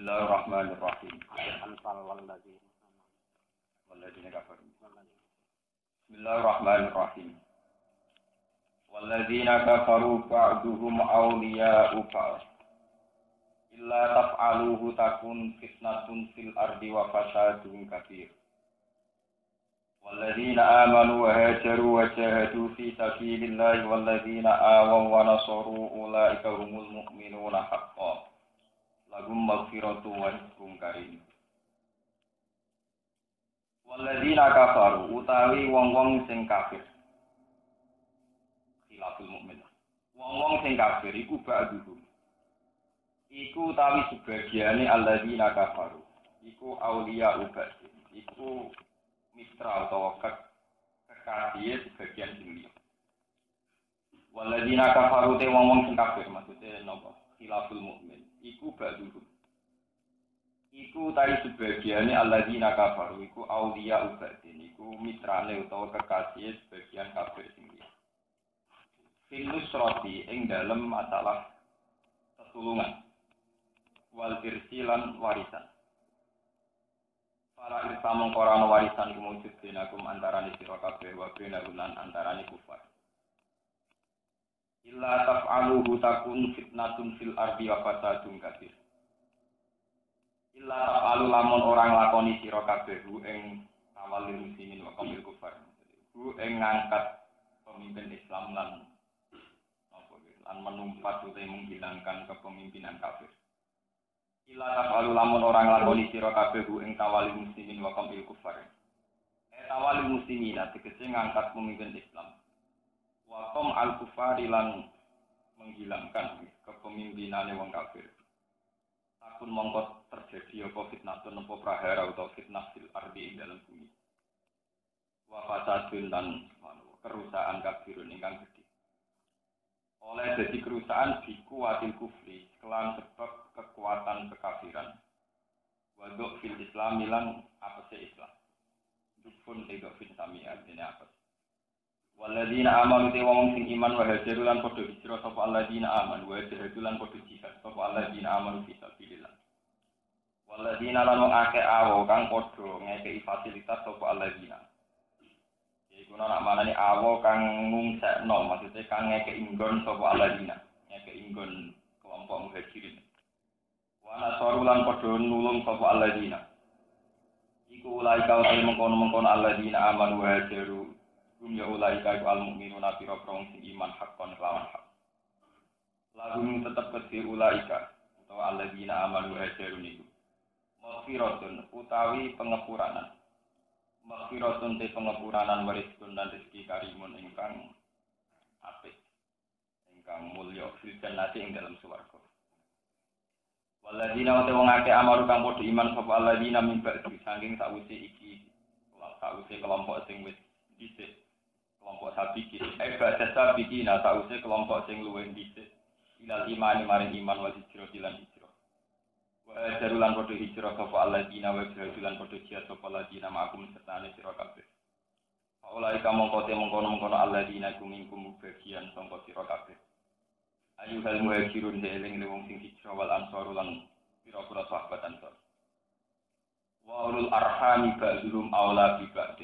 Bismillahirrahmanirrahim. Anfal walladzina kafaru. Bismillahirrahmanirrahim. Walladzina kafaru ba'duhum awliya'u ba'd. Illa taf'aluhu takun fitnatun fil ardi wa fasadun kabir. Walladzina amanu wa hajaru wa jahadu fi sabilillahi walladzina awaw wa nasaru ulaika humul mu'minuna haqqan. Lahum maghfiratu wa rizqun karim. Walladzina kafaru utawi wong-wong sing kafir. Khilaful mukmin. Wong-wong sing kafir iku ba'duhum. Iku utawi sebagiane alladzina kafaru. Iku auliya ubadin. Iku mitra utawa kekasih sebagian sing liya. Walladzina kafaru te wong-wong sing kafir maksude napa? Khilaful mukmin. Iku ba'duhum. Iku tadi sebagiannya alladzina kafaru. Iku auliya ubadin. Iku mitrane utawa kekasih sebagian kafir sing liya. Filus roti ing dalem masalah tetulungan. Wal irsilan warisan. Para irsa mengkorano warisan kumujud dinakum antarane sira kabeh wa benagunan antarane kufar. Illa taf'aluhu takun fitnatun fil ardi wa fasadun kabir. Illa taf'alu lamun orang lakoni sira kabeh ing awalil muslimin wa qamil kufar. Ing ngangkat pemimpin Islam lan menumpat utawa menghilangkan kepemimpinan kafir. Illa taf'alu lamun orang lakoni sira kabeh ing awalil muslimin wa qamil kufar. Awalil muslimin tegese ngangkat pemimpin Islam. Wakom al-kufari lan menghilangkan kepemimpinane wong kafir. Takun mongko terjadi apa fitnatun apa prahara utawa fitnah fil ardi ing dalam bumi. Wa fasadun lan kerusakan kabirun ingkang gedhe. Oleh dadi kerusakan biku watil kufri kelan sebab kekuatan kekafiran. Wa fil Islam lan apese Islam. Dukun tego fin sami artinya apa? Walladzina amanu te wong sing iman wa hajaru lan padha hijrah sapa alladzina amanu wa hajaru lan padha jihad sapa alladzina amanu fi sabilillah. Walladzina lan wong akeh awo kang padha ngekeki fasilitas sapa alladzina. Iku ana manane awo kang ngungsekno maksude kang ngekeki nggon sapa alladzina, ngekeki nggon kelompok muhajirin. Wa nasaru lan padha nulung sapa alladzina. Iku ulai kau te mengkono-mengkono alladzina amanu wa hajaru. Ya ulaika al-mu'minuna pira-pira sing iman haqqan kelawan hak. Lahum tetep kedhe ulaika utawa alladzina amanu hajarun iku. Maghfiratun utawi pengepuranan. Maghfiratun te pengepuranan warisun dan rezeki karimun ingkang apik. Ingkang mulya fil jannati ing dalam swarga. Walladzina wong akeh amaru kang padha iman sapa alladzina min ba'di saking sawise iki. Sawise kelompok sing wis dhisik kelompok sabiki, ibadah sabiki, nah sausé kelompok sing luwih dhisik, ilal imani maring iman wal hijrah lan hijrah. Wa jarulan padha hijrah sapa alladzina wa jarulan padha jihad sapa alladzina ma'akum sertane sira kabeh. Ulai kamangka te mengkono-mengkono alladzina kumingkum bagian sangka sira kabeh. Ayyuhal muhajirun eling wong sing hijrah wal ansar lan pira-pira sahabat ansar. Wa ulul arhami ba'dhum aula bi ba'd.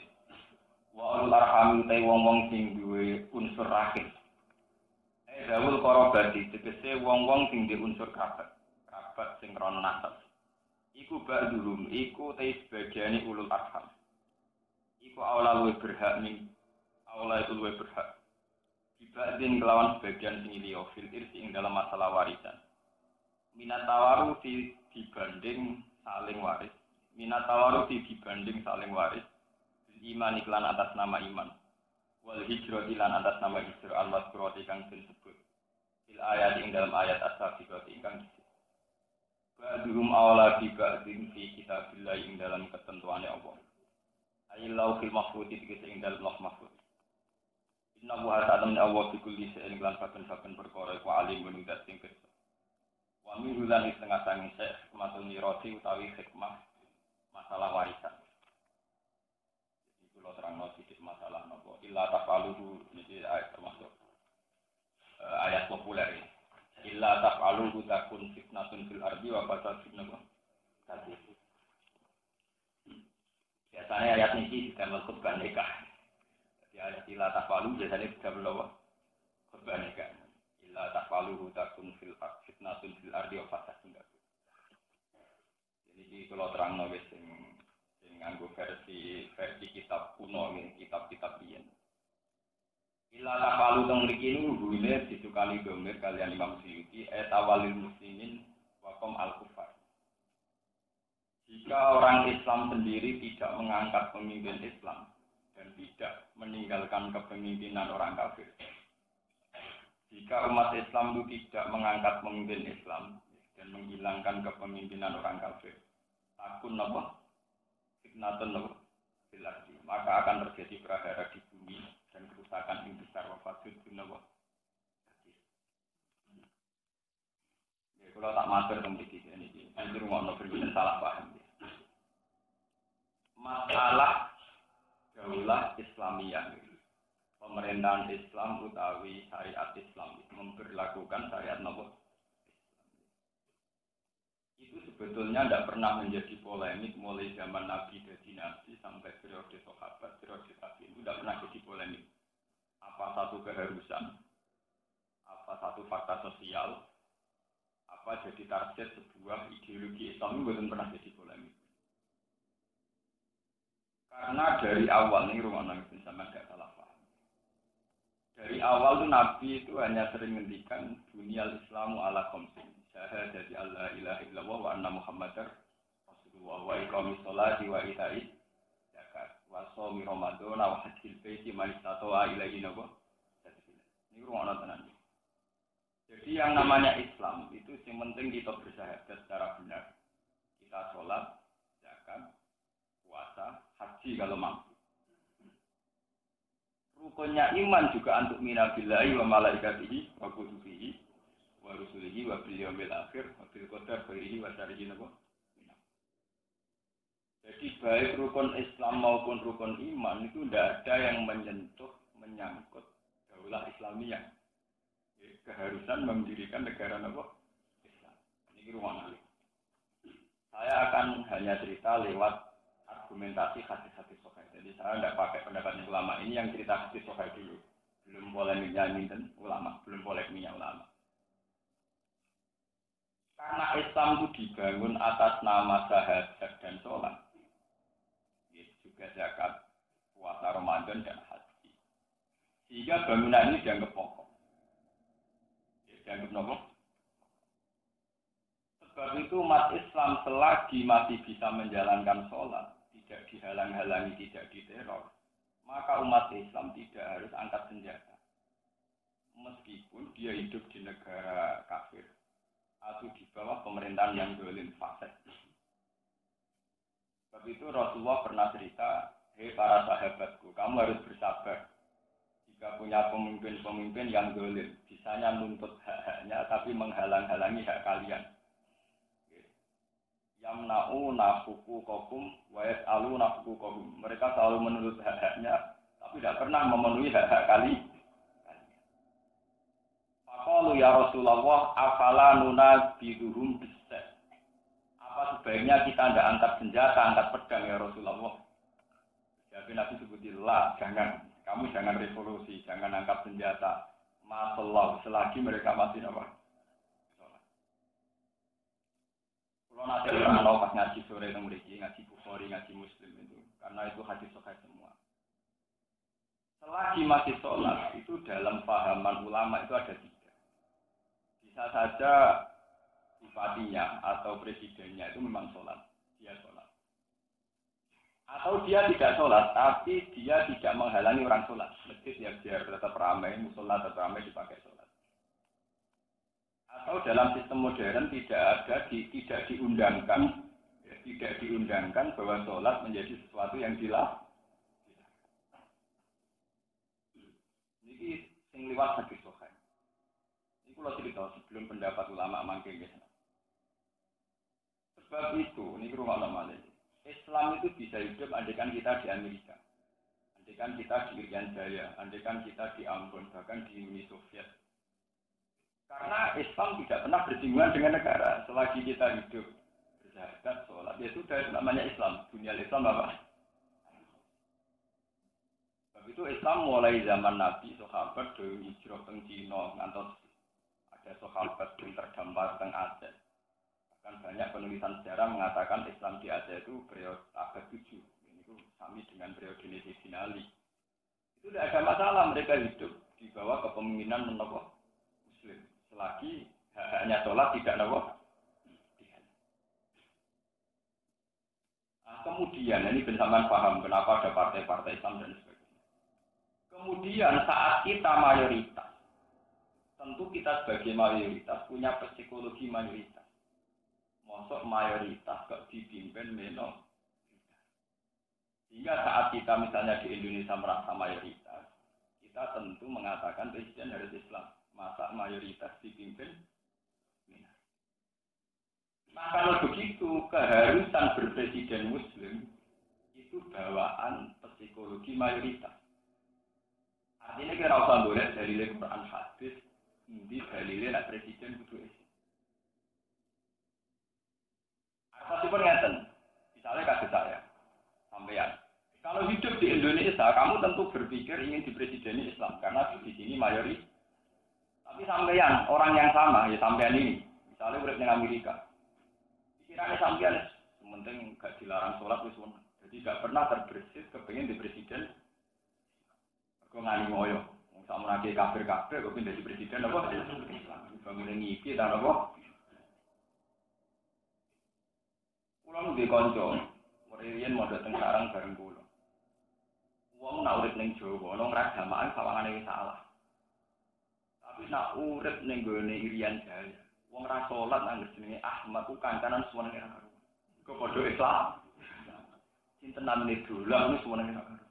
Wa ulul arham te wong-wong sing duwe unsur rahim. Dawul qarabati tegese wong-wong sing duwe unsur kerabat. Kerabat sing rono nasab. Iku ba'dhum, iku te sebagiane ulul arham. Iku aula luwih berhak ning aula itu luwih berhak. Dibanding kelawan sebagian sing liya fil irsi ing dalam masalah warisan. Minatawaru dibanding saling waris. Minatawaru dibanding saling waris. Iman iklan atas nama iman. Wal hijrah iklan atas nama hijrah al-mazkurah kang disebut. Fil ayat ing dalam ayat as-sabiqah ingkang disebut. Ba'dhum awla bi ba'dhin fi kitabillah ing dalam ketentuane Allah. Ayillahu fil mahfuz tegese ing dalam lauh mahfuz. Inna wa ta'ala Allah bi kulli shay'in lan saben-saben perkara iku alimun dat sing kersa. Wa min hulan setengah sangi hikmatul mirasi utawi hikmah masalah warisan. Kalau terang sedikit masalah nopo illa tafaluhu ini ayat termasuk ayat populer ini. Illa tafaluhu takun fitnatun fil ardi wa fasadun Biasanya ayat ini tidak melakukan nikah. Jadi ayat ila tafalu biasanya tidak melakukan khutbah nikah. Ila tafalu takun fitnatun fil ardi wa fasadun. Jadi kalau terang nabi sing nganggo versi kitab kuno ini kitab biyen. Ila tafalu teng mriki niku hubungane disukani domir kalian Imam Suyuti awalil muslimin wa qom al-kufar. Jika orang Islam sendiri tidak mengangkat pemimpin Islam dan tidak meninggalkan kepemimpinan orang kafir. Jika umat Islam itu tidak mengangkat pemimpin Islam dan menghilangkan kepemimpinan orang kafir, takun apa? Fitnatun apa? Filardi. Maka akan terjadi prahara di bumi dan kerusakan yang besar wafasud apa? Ya, kalau tak matur tentang ini, nanti rumah novel salah paham. Masalah daulah Islamiyah, pemerintahan Islam utawi syariat Islam memberlakukan syariat Nabi. Itu sebetulnya tidak pernah menjadi polemik mulai zaman Nabi dari Nabi sampai periode sahabat, periode tabi'in itu tidak pernah jadi polemik. Apa satu keharusan, apa satu fakta sosial, apa jadi target sebuah ideologi Islam itu belum pernah jadi polemik. Karena dari awal ini rumah nangis sama tidak salah paham. Dari awal tuh Nabi itu hanya sering ngendikan dunia Islamu ala khamsin. Syahadati alla ilaha illallah wa anna Muhammadar Rasulullah wa iqamis sholati wa ita'i zakat wa shaumi Ramadan wa hajjil baiti man istata'a ilaihi sabila. Ini rumah nangis. Jadi yang namanya Islam itu yang penting kita bersyahadat secara benar. Kita sholat, zakat, puasa, haji kalau mampu. Rukunnya iman juga untuk minabillahi wa malaikatihi wa kutubihi wa rusulihi wa bil yaumil akhir wa bil qadar khairihi wa syarrihi. Jadi baik rukun Islam maupun rukun iman itu tidak ada yang menyangkut daulah Islamiyah. Keharusan mendirikan negara Islam. Ini ruang Ali. Saya akan hanya cerita lewat argumentasi hadis-hadis sahih. Jadi saya tidak pakai pendapat ulama ini yang cerita hadis sahih dulu. Belum polemiknya minten ulama, belum polemiknya ulama. Karena Islam itu dibangun atas nama syahadat dan sholat. Juga zakat, puasa Ramadan dan haji. Sehingga bangunan ini dianggap pokok. Dianggap nomor. Sebab itu umat Islam selagi masih bisa menjalankan sholat, tidak dihalang-halangi, tidak diteror, maka umat Islam tidak harus angkat senjata. Meskipun dia hidup di negara kafir atau di bawah pemerintahan yang zalim fasik. Sebab itu Rasulullah pernah cerita, hei para sahabatku, kamu harus bersabar. Jika punya pemimpin-pemimpin yang zalim, bisanya nuntut hak-haknya tapi menghalang-halangi hak kalian. Yamna'u nafuqukum wa yas'alu nafuqukum. Mereka selalu menuntut hak-haknya tapi tidak pernah memenuhi hak-hak kalian. Faqalu ya Rasulullah afala nunabiduhum bis-sayf. Apa sebaiknya kita tidak angkat senjata, angkat pedang ya Rasulullah? Jadi Nabi sebutillah, jangan. Kamu jangan revolusi, jangan angkat senjata. Masallah, selagi mereka masih apa? Kalau nanti orang pas ngaji sore itu memiliki ngaji Bukhari, ngaji Muslim itu, karena itu hadis sahih semua. Selagi masih sholat, itu dalam pahaman ulama itu ada 3. Bisa saja bupatinya atau presidennya itu memang sholat, dia sholat. Atau dia tidak sholat, tapi dia tidak menghalangi orang sholat. Masjid ya biar tetap ramai, musola tetap ramai dipakai sholat. Atau dalam sistem modern tidak diundangkan bahwa sholat menjadi sesuatu yang dilarang. Ini yang liwat hadis sahih. Ini kalau cerita sebelum pendapat ulama mangke ya. Sebab itu, ini rumah ulama ini. Islam itu bisa hidup andaikan kita di Amerika, andaikan kita di Irian Jaya, andaikan kita di Ambon, bahkan di Uni Soviet. Karena Islam tidak pernah bersinggungan dengan negara. Selagi kita hidup bersyahadat, sholat, ya sudah namanya Islam. Dunia Islam apa? Itu Islam mulai zaman Nabi, sahabat dari hijrah teng Cina, ngantos ada sahabat yang terdampar teng Aceh. Bahkan banyak penulisan sejarah mengatakan Islam di Aceh itu periode abad 7. Ini itu sami dengan periode Sayyidina Ali. Itu tidak ada masalah mereka hidup di bawah kepemimpinan mentokoh Muslim. Selagi hak-haknya sholat tidak nopo. Kemudian ini bersama paham kenapa ada partai-partai Islam dan sebagainya. Kemudian saat kita mayoritas, tentu kita sebagai mayoritas punya psikologi mayoritas. Masuk mayoritas kok dipimpin minoritas. Sehingga saat kita misalnya di Indonesia merasa mayoritas, kita tentu mengatakan presiden harus Islam. Masa mayoritas dipimpin minoritas. Nah kalau begitu, keharusan berpresiden Muslim itu bawaan psikologi mayoritas. Artinya kira usah boleh dalil Quran hadis, di dalilnya nak presiden kudu Islam. Asasipun ngeten, misalnya kasus saya, sampean. Kalau hidup di Indonesia, kamu tentu berpikir ingin dipresideni Islam karena di sini mayoritas. Tapi sampean, orang yang sama, ya sampean ini, misalnya urip ning Amerika. Pikirannya sampean, penting gak dilarang sholat wis menang. Jadi gak pernah terbersit kepengin di presiden. Kok ngani ngoyo. Wong sakmono akeh kafir-kafir kok pindah di presiden apa? Islam. Bangun ngiki ta apa? Kula ndek kanca, mriyen modho teng sarang bareng kula. Wong nak urip ning Jawa, ana ngragamaan sawangane wis salah. Tapi nak urip ning gone Irian Jaya, wong ra salat nang jenenge Ahmad ku kancanan suwenenge ra karo. Kok padha Islam. Sintenan ne dolan wis suwenenge ra karo.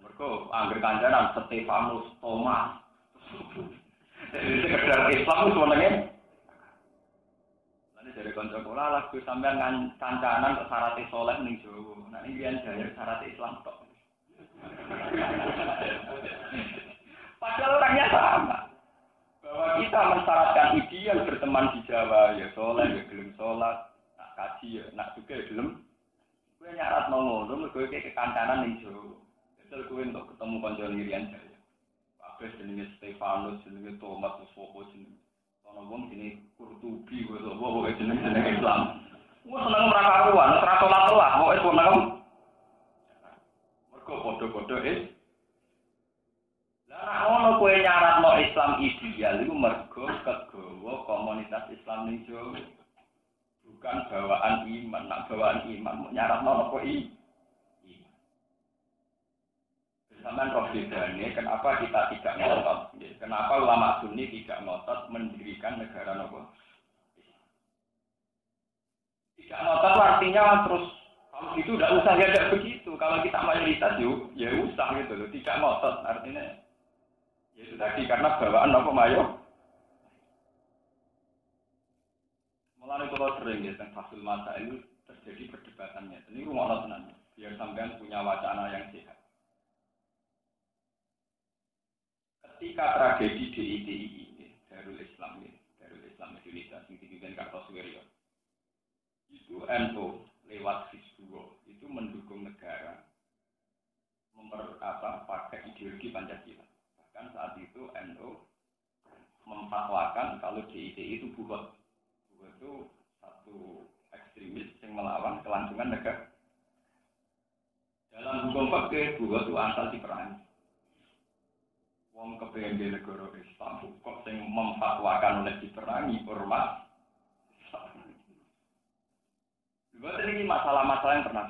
Mergo angger kancanan Stefanus, Thomas. Jadi sekedar Islam wis suwenenge. Lan dari kanca kula lagu sampean kancanan kok syaratnya saleh ning Jawa. Nah ning Irian Jaya syarat Islam tok. Padahal orangnya sama. Bahwa kita mensyaratkan ideal berteman di Jawa, ya soleh, ya gelem sholat, nak kaji, ya nak juga ya gelem. Gue nyarat mau ngono, gue kayak kekancanan ning Jawa. Betul gue untuk ketemu konjol Irian Jaya. Kabeh jenenge Stefanus, jenenge Thomas, sopo jenenge. Ono wong jenenge Kurtubi, gue sopo jenenge Islam. Gue seneng ora karuan, ora salat lah, kok wis seneng. Mergo padha-padha Lah ono kowe nyaratno Islam ideal iku mergo kegawa komunitas Islam ning Jawa. Bukan bawaan iman, nak bawaan iman nyaratno apa iman. Sampeyan roh bedane kenapa kita tidak ngotot? Kenapa ulama Sunni tidak ngotot mendirikan negara nopo? Tidak ngotot artinya terus kalau itu tidak usah ya tidak begitu. Kalau kita mayoritas yuk, ya usah gitu loh. Tidak ngotot artinya. Ya itu tadi karena bawaan apa mayo. Mulai kalau sering ya tentang hasil masa itu terjadi perdebatannya. Ini rumah tenan. Biar sampean punya wacana yang sehat. Ketika tragedi DITI ini, Darul Islam Indonesia, yang dipimpin Kartosuwiryo, itu NU lewat Hizbullah itu mendukung negara pakai ideologi Pancasila. Bahkan saat itu NU memfatwakan kalau DITI itu buat itu satu ekstremis yang melawan kelangsungan negara. Dalam hukum fikih buat itu asal diperangi. Wong kepengen di negara Islam kok sing memfatwakan oleh diperangi hormat. Buat ini masalah-masalah yang pernah.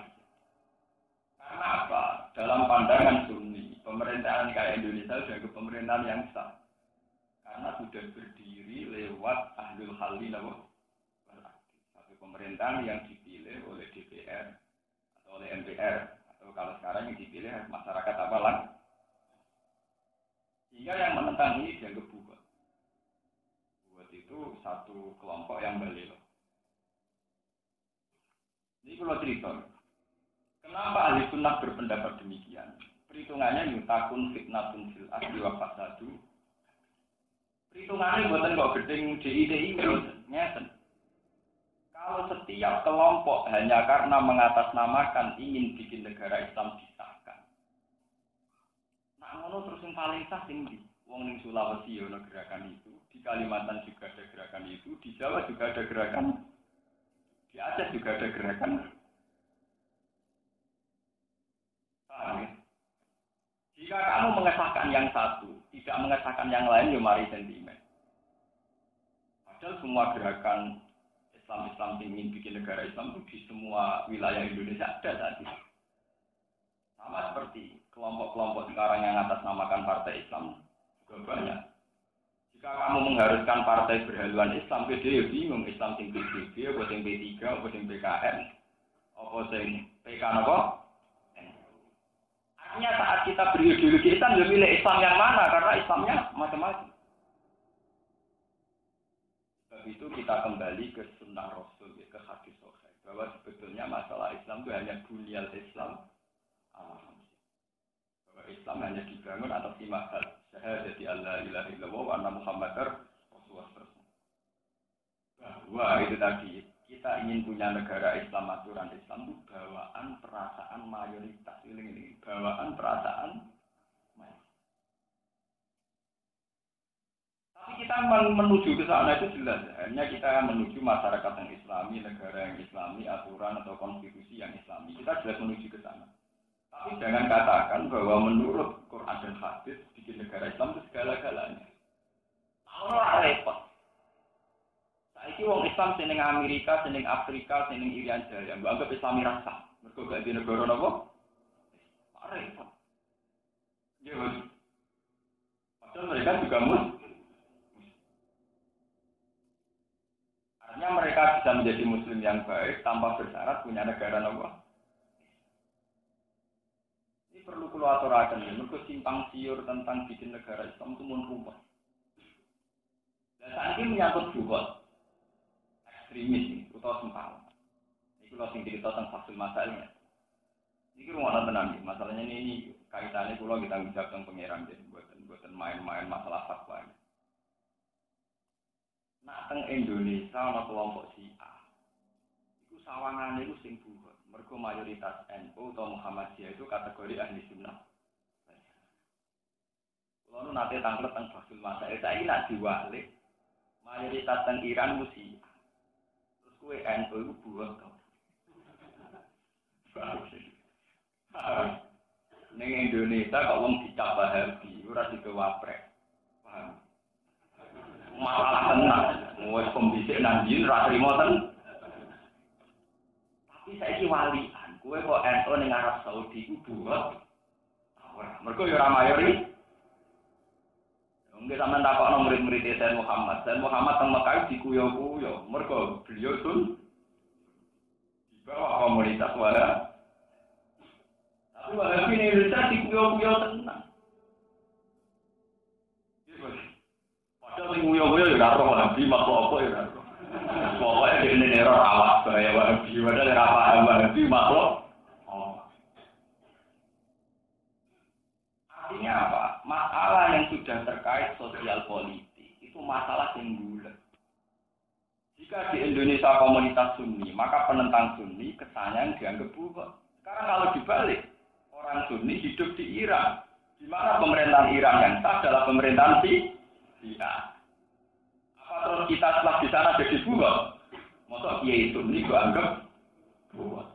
Karena apa? Dalam pandangan Sunni, pemerintahan kayak Indonesia sudah ke pemerintahan yang sah. Karena sudah berdiri lewat ahlul halli wal aqd. Satu pemerintahan yang dipilih oleh DPR atau oleh MPR atau kalau sekarang yang dipilih masyarakat apalan. Sehingga yang menentang ini dianggap buat. Buat itu satu kelompok yang balil. Ini kalau cerita. Kenapa ahli sunnah berpendapat demikian? Perhitungannya yutakun fitnatun fil ardi wa fasadu. Perhitungannya buatan kok gedeng DITI ngeten. Kalau setiap kelompok hanya karena mengatasnamakan ingin bikin negara Islam disahkan, Ngono terus yang paling sah sing ndi? Wong ning Sulawesi ono gerakan itu, di Kalimantan juga ada gerakan itu, di Jawa juga ada gerakan, di Aceh juga ada gerakan. Paham ya? Jika kamu mengesahkan yang satu, tidak mengesahkan yang lain, ya mari sentimen. Padahal semua gerakan Islam yang ingin bikin negara Islam itu di semua wilayah Indonesia ada tadi. Sama seperti kelompok-kelompok sekarang yang atasnamakan partai Islam juga banyak. Jika kamu mengharuskan partai berhaluan Islam, dia bingung Islam sing PBB, apa sing P3, apa sing PKN, apa sing PK apa? Artinya saat kita berideologi Islam, ya milih Islam yang mana? Karena Islamnya macam-macam. Sebab itu kita kembali ke sunnah Rasul, ke hadis sahih, bahwa sebetulnya masalah Islam itu hanya bunyal Islam. Bahwa Islam hanya dibangun atas 5 hal. Syahadati alla ilaha illallah wa anna Muhammadar Rasulullah. Bahwa itu tadi, kita ingin punya negara Islam, aturan Islam itu bawaan perasaan mayoritas. Ini bawaan perasaan mayoritas. Tapi kita menuju ke sana itu jelas. Hanya kita menuju masyarakat yang Islami, negara yang Islami, aturan atau konstitusi yang Islami. Kita jelas menuju ke sana. Tapi jangan katakan bahwa menurut Quran dan hadis bikin negara Islam itu segala-galanya. Ora repot. Saiki wong Islam seneng Amerika, seneng Afrika, seneng Irian Jaya, mbok anggap Islami rasa. Mergo gak di negara napa? Ora repot. Ya wis. Padahal mereka juga artinya mereka bisa menjadi muslim yang baik tanpa bersyarat punya negara napa? Perlu aturaken ya, mergo simpang siur tentang bikin negara Islam itu mun rumput. Dan saat ini menyangkut juga ekstremis utawa sempal. Ini kalau sing cerita tentang fasul masalahnya. Ini rumah tenang nih, masalahnya ini kaitannya kalau kita bicara tentang pengiran jadi buatan main-main masalah fatwa. Nah, teng Indonesia ana kelompok Syiah. Iku sawangane iku sing buhut. Mergo mayoritas NU atau Muhammadiyah itu kategori ahli sunnah. Kalau nanti tangklet tentang Fasul Masail, saya nak diwalik mayoritas teng Iran mesti. Terus kue NU itu buat tau. Neng Indonesia kok wong dicap Wahabi, ora digewapres. Paham? Masalah tenang, wis pembisik nang ndi ora trimo ten. Saiki walian, kowe kok NU ning Arab Saudi ku buat ora. Mergo ya ora mayoritas. Mungkin sampean takokno murid-murid Sayyid Muhammad. Sayyid Muhammad teng Mekah dikuyo-kuyo, mergo beliau sun di bawah komunitas wala. Tapi walaupun Indonesia dikuyo-kuyo tenang. Padahal sing kuyo-kuyo ya ora roh Nabi makhluk apa ya ora. Pokoknya di ini neror awak saya Wahabi, padahal paham Wahabi makhluk. Artinya apa? Masalah yang sudah terkait sosial politik itu masalah singular. Jika di Indonesia komunitas Sunni, maka penentang Sunni kesannya dianggap bukan. Sekarang kalau dibalik, orang Sunni hidup di Iran, di mana pemerintahan Iran yang sah adalah pemerintahan Syiah. Terus kita setelah di sana jadi buat, masa Kiai Sunni gua anggap buat.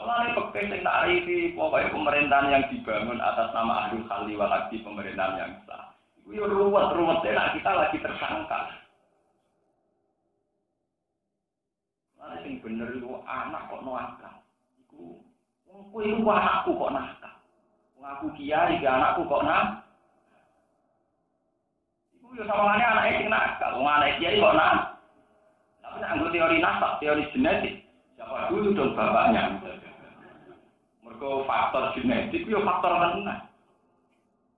Lalu pakai sing tarifi, pokoknya pemerintahan yang dibangun atas nama Ahlul Khalli wal Aqdi, pemerintahan yang sah. Itu ruwet kita lagi tersangka. Lalu sing bener itu anak kok nakal. Iku, itu anakku kok nakal. Ngaku kiai ke anakku kok nakal. Yo sawangane anake sing nakal, wong anake kiai kok nakal. Tapi nek anggo teori nasab, teori genetik, siapa dulu dong bapaknya. Mergo faktor genetik yo faktor tenan.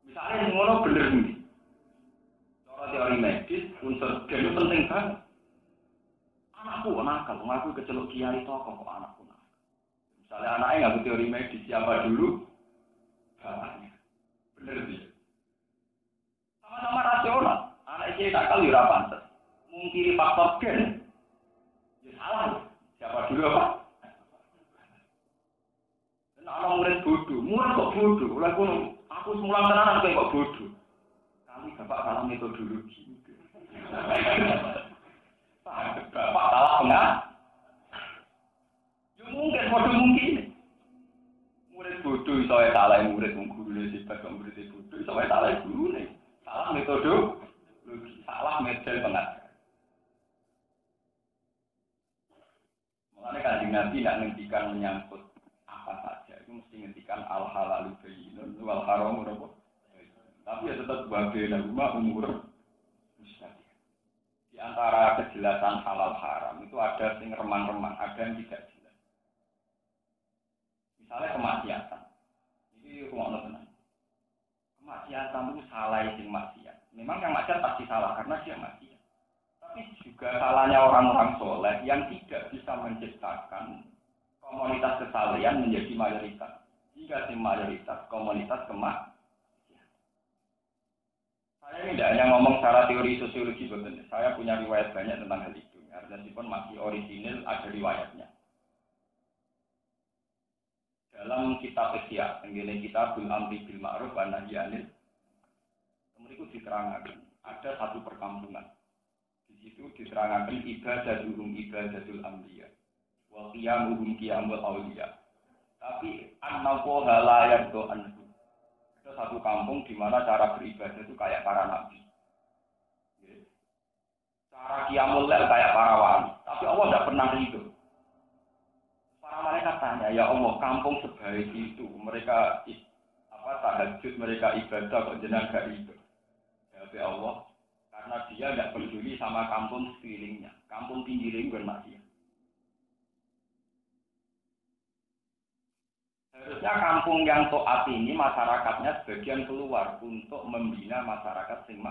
Misalnya ngono bener iki. Cara teori medis unsur gen penting banget. Anakku nakal, ngaku kecelok kiai toko kok anakku nakal. Misalnya anaknya ngaku teori medis, siapa dulu bapaknya. Bener iki. Sama-sama rasional. Anak kiai nakal ya ora pantes. Mungkiri faktor gen. Ya salah. Siapa dulu apa? Kalau murid kok bodoh. Aku semulang tenanan kok bodoh. Kali bapak salah metodologi. Bapak salah enggak? Ya mungkin. Murid bodoh iso wae salah murid gurune sifat kok murid bodoh iso wae salah gurune. Salah metodologi, salah metode pengajaran. Mulane Kanjeng Nabi nak ngendikan menyangkut apa saja itu mesti ngendikan al halalu bayyinun wal haramu apa. Tapi ya tetap babena rumah umur mustaqil. Di antara kejelasan halal haram itu ada yang remang-remang, ada yang tidak jelas. Misalnya kemaksiatan. Ini rumah tenang. Kemaksiatan itu salah yang maksiat. Memang yang maksiat pasti salah karena dia maksiat. Tapi juga salahnya orang-orang soleh yang tidak bisa menciptakan komunitas kesalehan menjadi mayoritas. Jika si mayoritas komunitas kemaksiatan. Saya ini tidak hanya ngomong secara teori sosiologi, betul. Saya punya riwayat banyak tentang hal itu. Meskipun masih orisinil ada riwayatnya. Dalam kitab Ihya, tenggene kitabul amri bil ma'ruf wa nahyi 'anil munkar itu diterangkan ada satu perkampungan. Di situ diterangkan ibadatul anbiya wa qiyamuhum qiyamul awliya. Tapi an-nawu la yardu anhu. Ada satu kampung di mana cara beribadah itu kayak para nabi. Cara qiyamul lail kayak para wali. Tapi Allah tidak pernah ridho. Para malaikat tanya, ya Allah, kampung sebaik itu, mereka tahajud, mereka ibadah, kok jenengan gak ridho? Ya Allah, karena dia tidak peduli sama kampung sekelilingnya. Kampung pinggirnya bukan maksiat. Harusnya kampung yang taat ini masyarakatnya sebagian keluar untuk membina masyarakat sing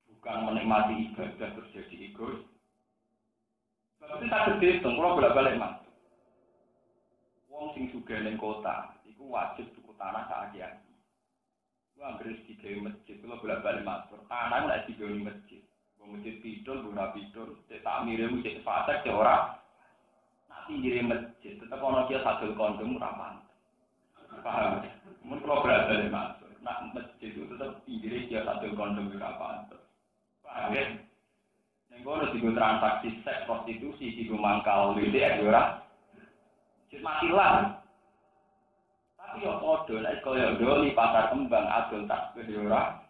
bukan menikmati ibadah terjadi egois. Tapi tak gede dong, kalau bolak-balik mas. Wong sing sugih ning kota, iku wajib tuku tanah sak aki-aki. Ku anggere digawe masjid, kalau bolak-balik matur, tanah nek digawe masjid. Wong masjid pidul, ora pidul, tak mirip cek fasek cek ora. Pinggire masjid, tetap ono dia sadul kondom ora pantes. Paham? Mun kula berada masuk, nak masjid itu tetap pinggire dia sadul kondom ora pantes. Paham ya? Ning kono digo transaksi seks prostitusi, digo mangkal WDR ora. Cek matilah. Tapi yo padha nek koyo doli pasar kembang adol tak ora.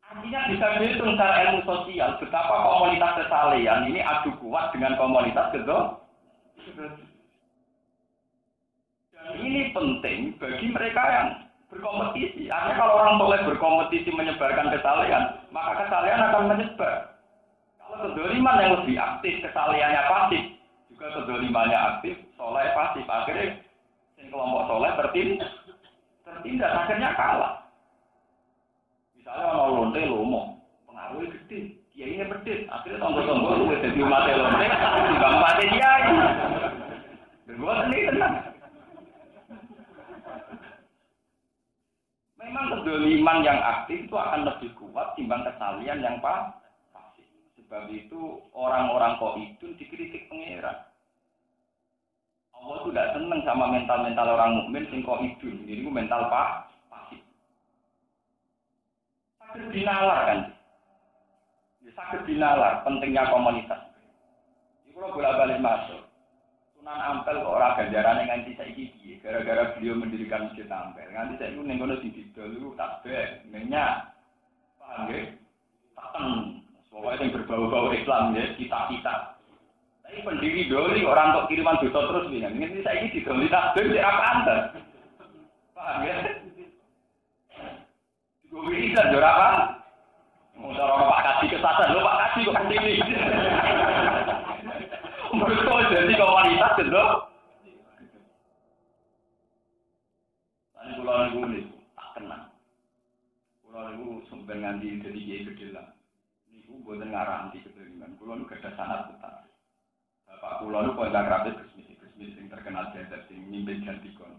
Artinya bisa dihitung secara ilmu sosial betapa komunitas kesalehan ini adu kuat dengan komunitas kedua. Dan ini penting bagi mereka yang berkompetisi. Artinya kalau orang boleh berkompetisi menyebarkan kesalehan, maka kesalehan akan menyebar. Kalau kedoliman yang lebih aktif, kesalehannya pasif, juga kedolimannya aktif, soleh pasif. Akhirnya kelompok soleh tertindas, akhirnya kalah. Misalnya orang lonte lomo, pengaruhnya gede, dia ini pedit, akhirnya tombol-tombol lu jadi umat lonte, dibang mati dia ini. Berbuat sendiri tenang. Memang kedoliman yang aktif itu akan lebih kuat timbang kesalian yang pasif. Sebab itu orang-orang itu dikritik pengeran. Allah itu tidak senang sama mental-mental orang mukmin sing itu, jadi itu mental pasif. Sakit dinalar kan? Sakit dinalar, pentingnya komunitas. Ini kalau bolak-balik masuk, Sunan Ampel kok orang ganjaran yang nganti saiki piye? Gara-gara beliau mendirikan Masjid Ampel. Nganti saiki ning kono sing didol tasbih, minyak. Paham nggih? Taten. Pokoke sing berbau-bau Islam ya, kita-kita. Tapi pendiri doli orang kok kiriman dosa terus piye? Nganti saiki didoli tasbih ora pantes. Paham nggih? Gue bisa juara apa? Orang Pak Kasih kesasar, lo Pak Kasih kok kasih ini. Mereka jadi komunitas gitu. Tadi pulau ini tak kenal. Pulau ini sumber nganti jadi kiai gede lah. Ini buatan ngaranti kedoliman. Pulau ini gada sangat besar. Bapak pulau ini pokoknya rapid kesmis yang terkenal jadar sing mimpin Jantikon.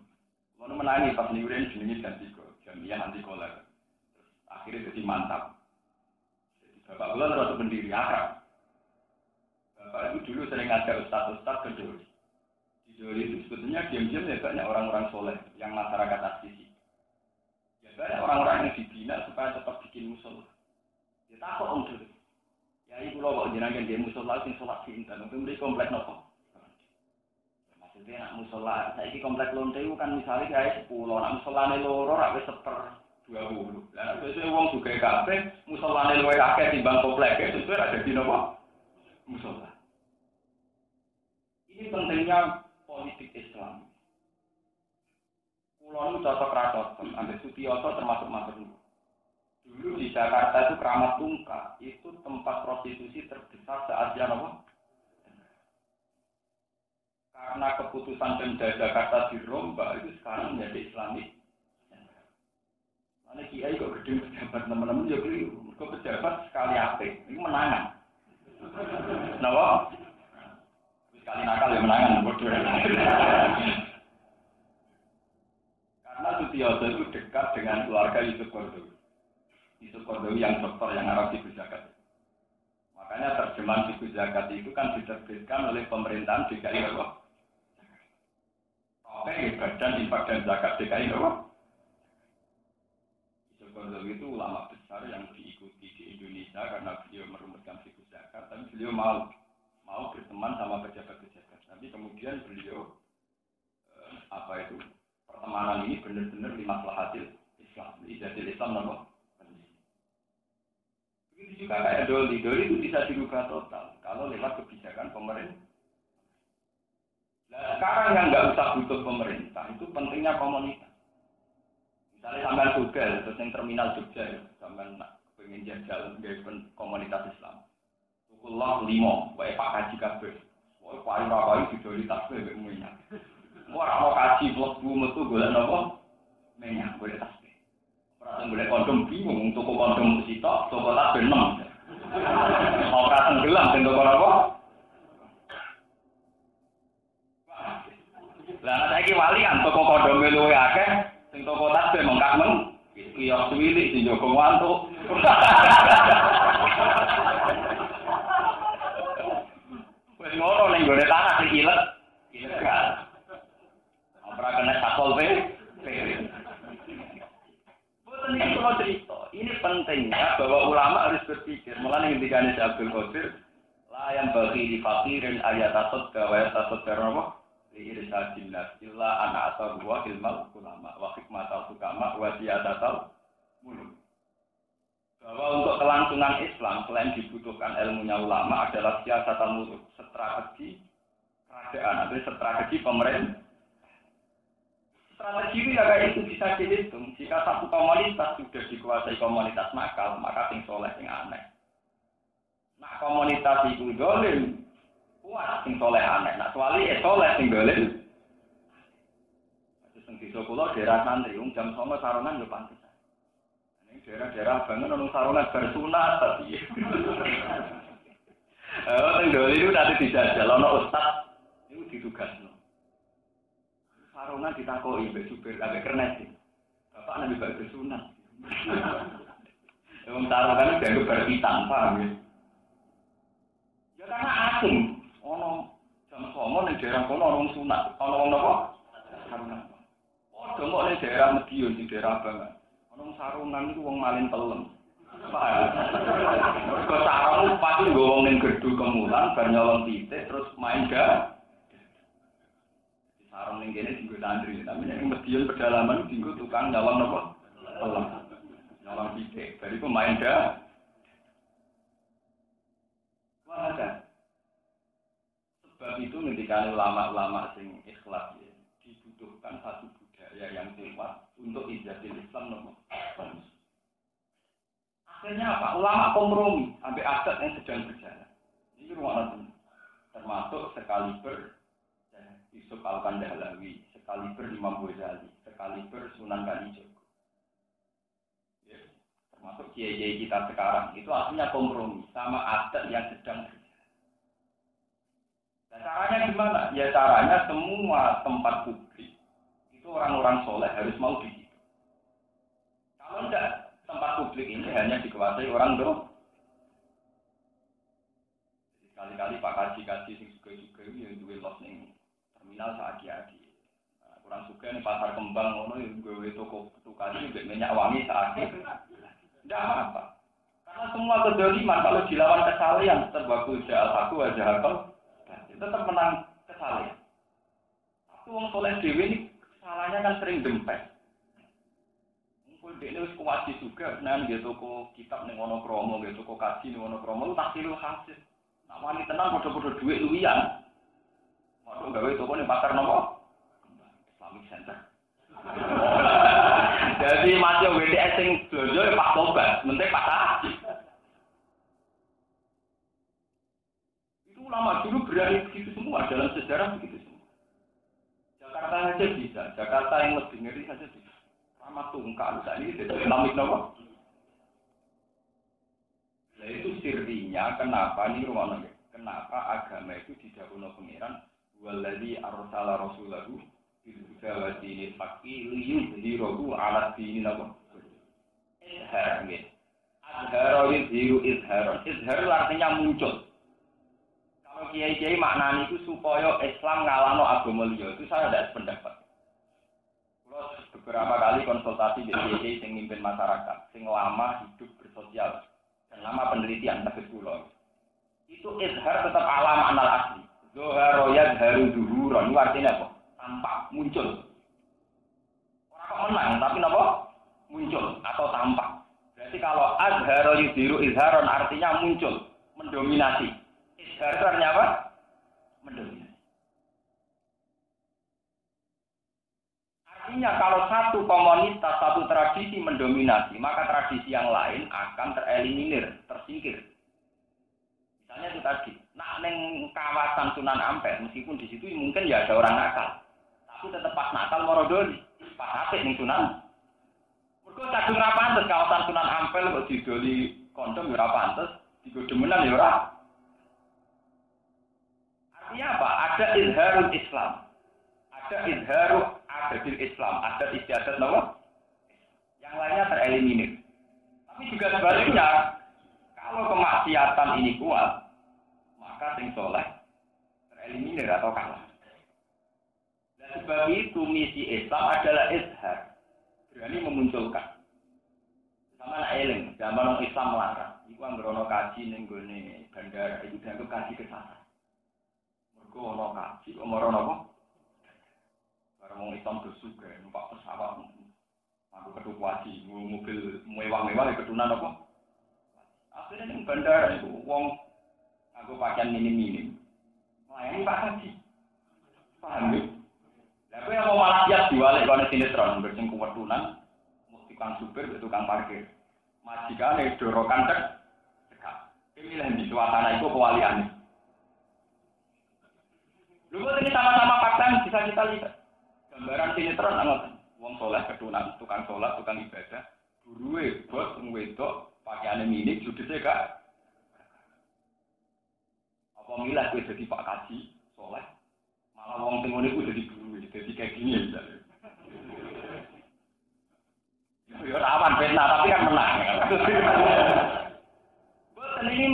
Pulau ini menangis pas niurin jenenge Jantikon, jamiah anti koler. Akhirnya jadi mantap. Jadi bapak bulan terus pendiri akrab. Bapak itu dulu sering ada ustaz-ustaz ke Doli. Di Doli itu sebetulnya diam-diam ya banyak orang-orang soleh yang masyarakat asli. Ya banyak orang-orang yang dibina supaya tetap bikin musola. Ya takut om Doli. Ya ibu lo kok jenengan dia musola sing sholat pinten, itu mesti komplek nopo. Maksudnya nak musola, saiki komplek lonte itu kan misalnya kayak 10, nak musolane loro ra wis 1/20. Lah biasanya wong juga kabeh musolane luwih akeh timbang komplek, itu ada di nopo? Musola. Ini pentingnya politik Islam. Kulo nu cocok ra cocok, ambek Sutioso termasuk masuk. Dulu di Jakarta itu Keramat Tungkah, itu tempat prostitusi terbesar se-Asia apa? Karena keputusan Pemda Jakarta dirombak itu sekarang menjadi Islamik. Mana kiai kok gede pejabat teman-teman ya keliru. Kok pejabat sekali apik, ini menangan. Kenapa? Sekali nakal ya menangan, bodoh. Karena Sutioso itu dekat dengan keluarga Yusuf Qaradawi. Yusuf Qaradawi yang dokter yang Arab Sibu Zakat. Makanya terjemahan Sibu Zakat itu kan diterbitkan oleh pemerintahan DKI Jakarta. Oke, Badan Infak dan Zakat DKI Jakarta. Yusuf Qaradawi itu ulama besar yang diikuti di Indonesia karena beliau merumuskan Sibu Zakat, tapi beliau mau berteman sama pejabat-pejabat. Tapi kemudian beliau pertemanan ini benar-benar limaslahatil Islam. Ijazatil Islam nama. Begitu juga kayak Doli itu bisa dirubah total kalau lewat kebijakan pemerintah. Nah, sekarang yang nggak usah butuh pemerintah itu pentingnya komunitas. Misalnya sampai Jogja, terus yang terminal Jogja, sampai pengen jajal dengan komunitas Islam. Tukullah 5, wae Pak Haji kabeh. Wae paling rapai di Doli tasbih mbek minyak. Ora mau kaji mlebu metu golek napa? Minyak golek tasbih. Ora golek kondom bingung toko kondom sitok, toko tasbih 6. Ora tenggelam ben toko napa? Lah saiki walian toko kondom luwe akeh, sing toko tasbih mengkak men. Kiyok suwilik sing jogo ngantuk. Wis ngono ning gone tanah sing ilet. Ilegal. Ora kena sakol pe. Boten iki kula cerita. Ini pentingnya bahwa ulama harus berpikir. Mulane ketika Abdul Qadir la yang bagi di fakirin ayatasot gawe tasot karena liirsadin nas illa ana atau wa ilmal ulama wa hikmatul hukama wa siyadatul muluk. Bahwa untuk kelangsungan Islam selain dibutuhkan ilmunya ulama adalah siyasatul muluk, strategi kerajaan atau strategi pemerintah. Strategi itu ya kayak itu bisa dihitung. Jika satu komunitas sudah dikuasai komunitas nakal, maka sing soleh sing aneh. Nah komunitas itu dolim, kuat sing soleh aneh. Nah kecuali soleh sing dolim. Sing desa kula daerah santri, jam 09.00 sarungan yo pantes. Ini daerah-daerah bangun ono sarungan bersunat tadi. Sing dolim itu nanti dijajal ono ustaz itu ditugasno. Sarungan ditakoi mbek supir kabeh kernet. Bapak nabi bagi sunat. Wong sarungan dianggap berhitam, paham ya? Ya karena asing. Ono jam 09.00 ning daerah kono ono sunat. Ono wong napa? Sarungan. Padha mok ning daerah Medion di daerah Bangan. Ono sarungan iku wong malin pelem. Paham. Kok sarung pasti nggo wong ning gedhu kemulan bar nyolong titik terus main ga. Sarung ning kene dienggo santri, tapi nek Medion pedalaman dienggo tukang nyolong napa? Pelem. Nyolong titik. Bari ku main ga. Wah, ada. Sebab itu ketika ulama-ulama sing ikhlas ya, dibutuhkan satu budaya yang kuat untuk ijazatil Islam nomor. Akhirnya apa? Ulama kompromi sampai adat yang sedang berjalan. Ini ruang termasuk sekaliber Yusuf Al-Kandahalawi, sekaliber Imam Ghazali, sekaliber Sunan Kalijogo. Ya, termasuk kiai-kiai kita sekarang itu artinya kompromi sama adat yang sedang berjalan. Nah, caranya gimana? Ya caranya semua tempat publik itu orang-orang soleh harus mau di situ. Kalau enggak, tempat publik ini hanya dikuasai orang doang. Sekali-kali Pak Kaji sing juga yang duwe los ning terminal saaki-aki. Kurang suka nih pasar kembang ngono yang gue toko tukang juga minyak wangi saaki. Tidak apa. Karena semua kedoliman kalau dilawan kesalahan terbakul jahal aku aja hakal tetap menang kesalahan. Tapi wong soleh dewi ini salahnya kan sering dempet. Mungkin dia ini kuat juga, nah dia toko kitab nih wono kromo, dia toko kaji nih wono kromo, lu taksirul hasil. Nak wani tenang bodoh-bodoh duit luwian. Mau gawe toko nih pasar nopo? Islamic Center. Jadi masih WDS sing blojo ya Pak Tobat, mentek Pak Haji. Itu ulama dulu berani begitu semua, dalam sejarah begitu semua. Jakarta saja bisa, Jakarta yang lebih ngeri saja bisa. Sama tungkal, saat ini tidak Islamic nopo. Nah itu sirinya kenapa nih rumah kenapa agama itu didahului pangeran waladzi arsala rasulahu bil huda wa dinil haqqi liyudhhirahu 'ala dini nopo. Izhar nggih. Azhara yudhiru izharon. Izhar artinya muncul. Kalau kiai-kiai maknanya itu supaya Islam ngalahno agama liya, itu saya tidak sependapat. Beberapa kali konsultasi dengan kiai yang memimpin masyarakat, yang lama hidup bersosial dan lama penelitian tegas kula. Itu izhar tetap alam anal asli. Zoharo yadharu zuhuron, itu artinya apa? Tampak, muncul. Orang kok menang, tapi apa? Muncul atau tampak. Berarti kalau azharo yudhiru izharon artinya muncul, mendominasi. Izhar itu artinya apa? Mendominasi. Artinya kalau satu komunitas, satu tradisi mendominasi, maka tradisi yang lain akan tereliminir, tersingkir. Misalnya itu tadi, nak neng kawasan Sunan Ampel, meskipun di situ mungkin ya ada orang nakal, tapi tetap pas nakal morodoli, pas apik neng Sunan. Mergo kadung ra pantes kawasan Sunan Ampel kok didoli kondom ya ora pantes, digodemenan ya ora. Artinya apa? Ada izharul Islam. Ada izharu adil Islam, ada istiadat nama. Yang lainnya tereliminir. Tapi juga sebaliknya, kalau kemaksiatan ini kuat, maka sing soleh tereliminir atau kalah. Dan sebab itu misi Islam adalah izhar, berani memunculkan. Sama nak eling, zaman orang Islam melarang. Iku anggerono kaji ning gone bandara itu dianggap kaji kesasar. Mergo ono kaji, omorono apa? Orang Islam bersuka, numpak pesawat, aku ketuk wajib, mobil mewah-mewah, ketunan apa? Akhirnya yang bandara itu, wong aku pakaian minim-minim, melayani Pak Haji, paham ya? Tapi yang mau malah siap diwalik kalau sinetron, bersing kewetunan, tukang supir, tukang parkir, majikan dorokan cekak, pemilihan di suasana itu kewaliannya. Lalu ini sama-sama fakta bisa kita lihat. Gambaran sinetron angoten. Wong soleh ketunan, tukang sholat, tukang ibadah, guruwe bos wedok, pakaiane mini judese gak. Apa milah kowe dadi Pak Kaji, soleh. Malah wong sing ngene kuwi dadi guru, dadi kayak gini misalnya. Ya rawan fitnah tapi kan menang. Boten ini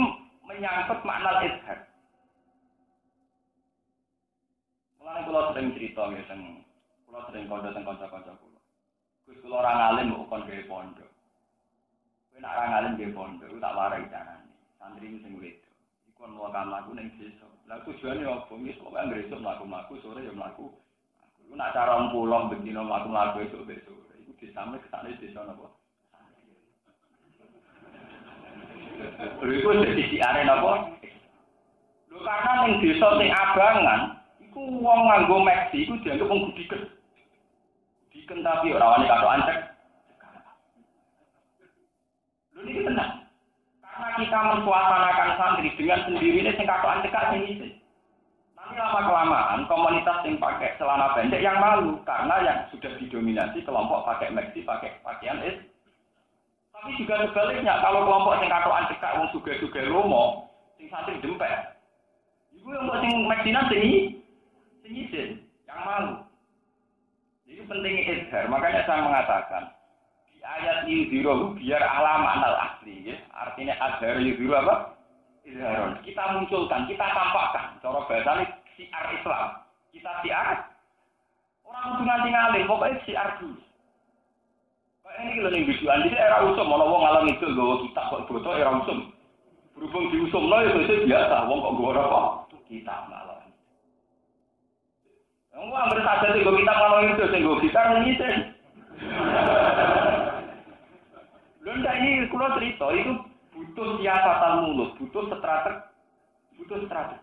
menyangkut makna izhar. Mulane kula sering cerita ngeten. Kalau sering kondo tentang kanca-kanca kula. Gus kula ora ngalim kok kon gawe pondok. Kowe nek ora ngalim gawe pondok, tak warai carane. Santri sing wedok. Iku ono kamlaku ning desa. Lah tujuane opo? Wis kok anggere esuk mlaku-mlaku sore ya mlaku. Iku nek cara 10 bendina mlaku-mlaku esuk besok. Iku disame kesane desa napa? Lha iku dadi siare napa? Lho karena ning desa sing abangan, iku wong nganggo meksi iku dianggap wong gudiken. Diken tapi ora wani karo ancek. Lho niki tenang. Karena kita mensuasanakan santri dengan sendirinya sing karo ancek sing iki. Nanti lama-kelamaan komunitas yang pakai celana pendek yang malu karena yang sudah didominasi kelompok pakai meksi, pakai pakaian Tapi juga sebaliknya kalau kelompok sing karo ancek wong sugih-sugih romo, sing santri dempet. Iku yang sing meksinan sing izin, yang malu. Itu pentingnya izhar. Makanya saya mengatakan di ayat yudhiru biar alam anal asli, ya. Artinya azhar yudhiru apa? izharon. Kita munculkan, kita tampakkan. Cara bahasane siar Islam. Kita siar. Orang kudu nganti ngalih, pokoknya siar dulu. Kayak ini lho ning biduan iki era usum ana wong alam itu nggawa kitab kok foto era usum. Berhubung diusumno ya wis biasa, wong kok nggawa apa? Kitab malah. Wong anggere sadar nggo kitab malah itu sing nggo gitar ngisen. Lho ndak iki kula cerita itu butuh siasatan mulut, butuh strategi.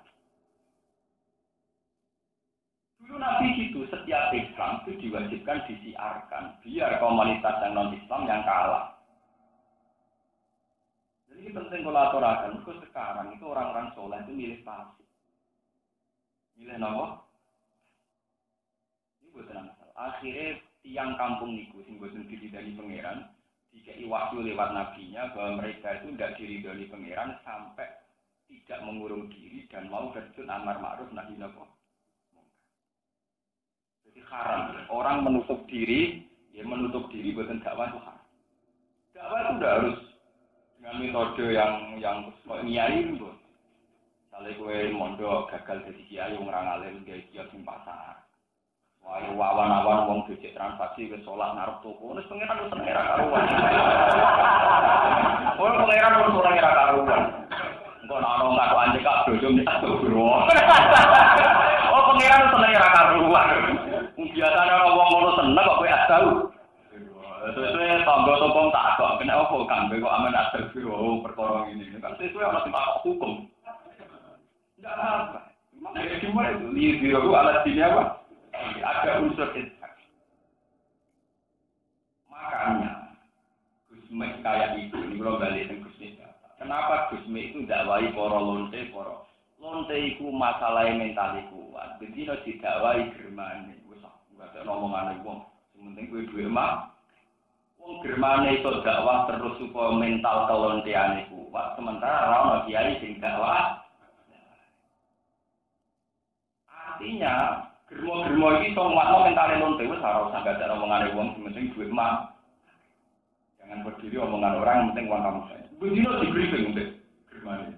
Dulu Nabi gitu, setiap Islam itu diwajibkan disiarkan, biar komunitas yang non-Islam yang kalah. Jadi ini penting kalau aturakan, itu sekarang itu orang-orang soleh itu milih pasif. Milih apa? Ini buatan masalah. Akhirnya tiang kampung niku, sing bosan diri dari pangeran, dikei wahyu lewat nabinya bahwa mereka itu tidak diri dari pangeran sampai tidak mengurung diri dan mau terjun amar ma'ruf nahi napa. Jadi haram. Orang menutup diri bukan dakwah itu haram. Dakwah itu tidak harus dengan metode yang kok nyai itu. Misalnya kowe mondok gagal jadi kiai wong ora ngalim gawe kios ning pasar. Wae wawan-awan wong becik transaksi wis salat ngarep toko. Wis pengeran wis seneng ra karuan. Wong pengeran wis ora ra karuan. Engko ana ngaku anjek kak dojo nek bro. Oh pengeran wis seneng ra karuan. Biasane ana wong ngono seneng kok kowe asau. Sesuai tangga topong tak kok kena opo kan kok aman asal biro perkara ngene. Kan sesuai ana sing tak hukum. Enggak apa. Makanya cuma itu biro alat sini apa? Ada unsur ishak. Makanya Gusme kayak itu, ini kalau balik ke Gusme. Kenapa Gusme itu dakwai para lonte itu masalah mental kuat. Jadi no didakwai germane. Wis enggak ada omongane wong. Sementing kowe duwe emak. Wong germane itu dakwah terus supaya mental kelonteane kuat. Sementara ora ono kiai sing dakwah. Artinya germo-germo iki iso nguatno mentale lonte wis ora usah gak ada omongane wong, penting duit mah. Jangan berdiri omongan orang, yang penting uang kamu saja. Bendino di briefing untuk germane.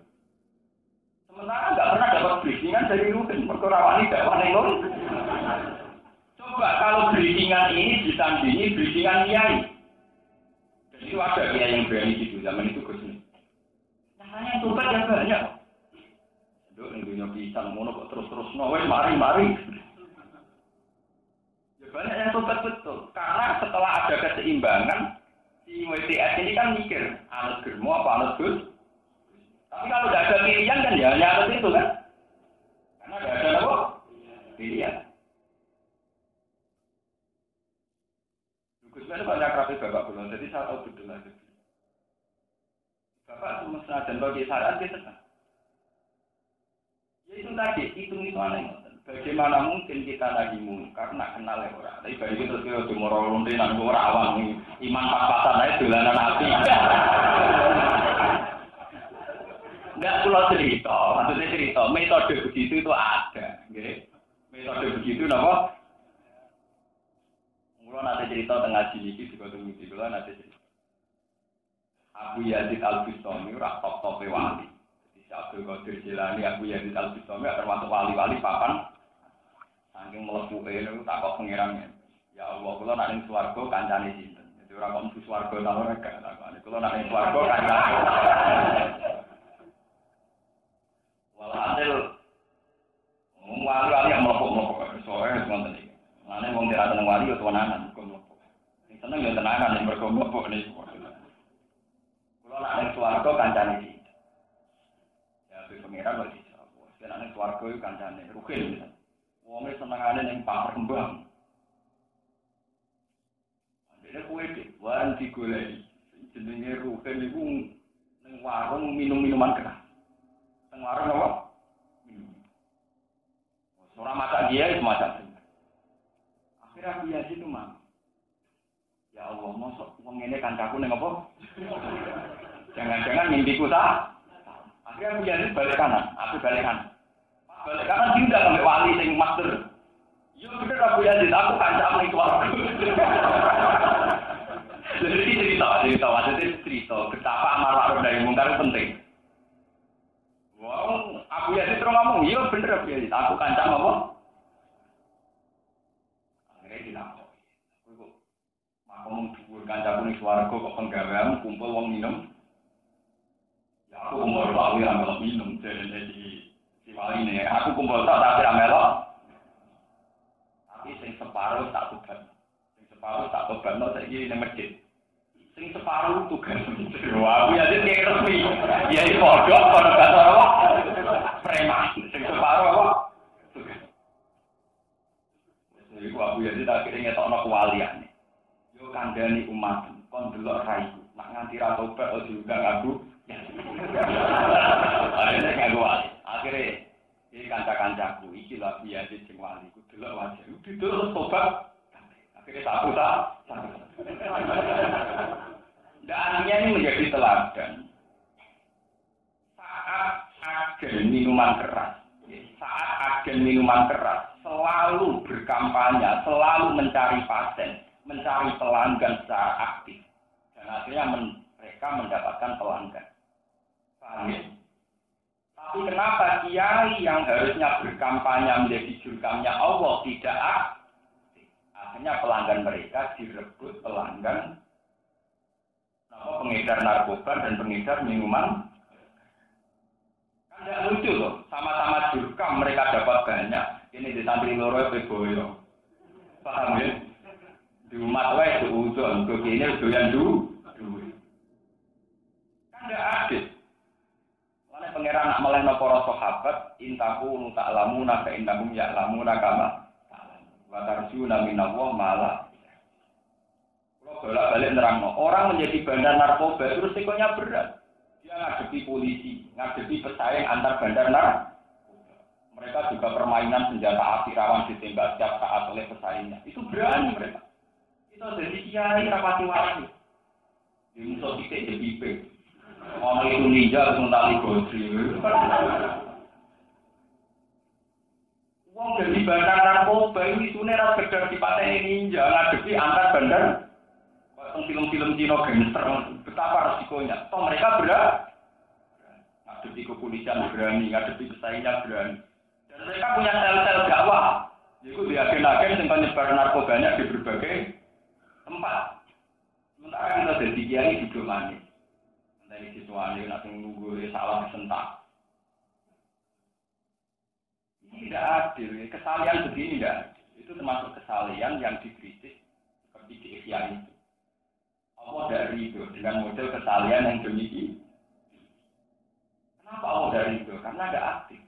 Sementara enggak pernah dapat briefingan dari rutin perkara wani dakwah ning lon. Coba kalau briefingan ini disandingi briefingan kiai. Jadi ada kiai yang berani gitu zaman itu Gus. Namanya tobat yang banyak. Nduk ning dunya pisan ngono kok terus-terusno wis mari-mari. Banyak yang tobat betul, karena setelah ada keseimbangan, si WTS ini kan mikir, anut germo apa anut gus. Tapi kalau tidak ada pilihan kan ya hanya anut itu kan, karena tidak ada apa? Pilihan. Gus itu banyak rapi bapak belum, jadi saya tahu betul lagi. Bapak cuma dan bagi saran kita kan. Ya itu tadi, hitung-hitungannya. Bagaimana mungkin kita lagi karena kenal ya orang. Tapi bagi itu terus ke moro lonte nang ora awang iman pas-pasan ae dolanan api. Enggak kula cerita, maksudnya cerita metode begitu itu ada, nggih. Metode begitu napa? Kula nate cerita tengah sini iki dikoten iki kula nate cerita. Abu Yazid Al-Bustami ora top-tope wali. Abdul Qadir Jilani, Abu Yazid Al-Bustami termasuk wali-wali papan saking mlebuke niku tak kok pengirannya. Ya Allah, kula nek ning swarga kancane sinten. Dadi ora kok mlebu swarga ta ora gak takone. Kula nek ning swarga kancane. Walhasil wali-wali yang mlebu-mlebu soalnya wonten iki. Mane wong ora seneng wali yo tenanan kok mlebu. Sing seneng yo tenanan ning mergo mlebu niku. Kula nek ning swarga kancane sinten. Pengiran lagi sapa. Senane swarga iku kancane rukin. Wonge senengane ning pasar kembang. Dene kuwi wan digoleki. Jenenge rukin iku ning warung minum-minuman keras. Teng warung apa? Minum. Ora masak dia itu masak. Akhirnya aku Yazid itu mah. Ya Allah, mosok wong ngene kancaku ning apa? Jangan-jangan mimpiku salah. Akhirnya aku jadi balik kanan, aku balik kanan. Balik kanan tidak sampai wali sing master. Yo bener aku Yazid, aku kancam ning swarga. Jadi cerita betapa amar ma'ruf nahi munkar penting. ngomong, iya bener ya, aku kancam apa? Akhirnya dinakok. Aku kok ngomong dhuwur kancaku ning swarga kok penggawean kumpul wong minum. Ya aku kumpul lagi ra melok minum jadi si wali ini. Aku kumpul tak tapi ra melok. Tapi sing separuh tak tobat. Sing separuh tak tobatno saiki ning masjid. Sing separuh tugas. Wah, aku ya iki resmi. Ya iki padha karo apa? Preman. Sing separuh apa? Tugas. Wis iku aku ya tak kira ngetokno kewaliane. Yo kandhani umat, kon delok raiku. Nak nganti ra tobat ojo undang aku. Akhirnya gak wali. Akhirnya iki kanca-kancaku iki lho biasa sing wali ku delok wajah. Delok tobat. Akhirnya satu tak. Dan ini menjadi teladan. Saat agen minuman keras, selalu berkampanye, selalu mencari pasien, mencari pelanggan secara aktif. Dan akhirnya mereka mendapatkan pelanggan. Paham ya? Tapi kenapa kiai yang harusnya berkampanye menjadi jurkamnya Allah tidak aktif? Akhirnya pelanggan mereka direbut pelanggan pengedar narkoba dan pengedar minuman. Kan tidak lucu loh, sama-sama jurkam mereka dapat banyak. Ini di santri loro boyo. Paham ya? Di umat wae diujon, begini doyan duit. Kan tidak adil. Mana pangeran nak melehno para sahabat, intaku ta'lamuna fa innahum ya'lamuna kama ta'lamun. Wa tarjuna minallah malah bolak-balik nerangno. Orang menjadi bandar narkoba itu resikonya berat. Dia ngadepi polisi, ngadepi pesaing antar bandar narkoba. Mereka juga permainan senjata api rawan ditembak setiap saat oleh pesaingnya. Itu berani mereka. Itu jadi kiai rapati wali. Di musuh titik jadi IP. Orang itu ninja terus mentali godri. Uang dari bandar narkoba ini sebenarnya sekedar dipateni ninja ngadepi antar bandar. Film-film Cina gangster, betapa resikonya. Toh mereka berani, ngadepi kepolisian berani, ngadepi pesaingnya berani. Dan mereka punya sel-sel dakwah. Yaitu di agen-agen yang penyebar narkobanya di berbagai tempat. Sementara kita jadi kiai hidup manis. Dari situasi nanti nunggu salah disentak. Ini tidak adil. Kesalahan begini tidak adil. Itu termasuk kesalahan yang dikritik seperti di Ihya itu. Allah dari itu dengan model kesalahan yang demikian. Kenapa Allah dari itu? Karena ada aktif.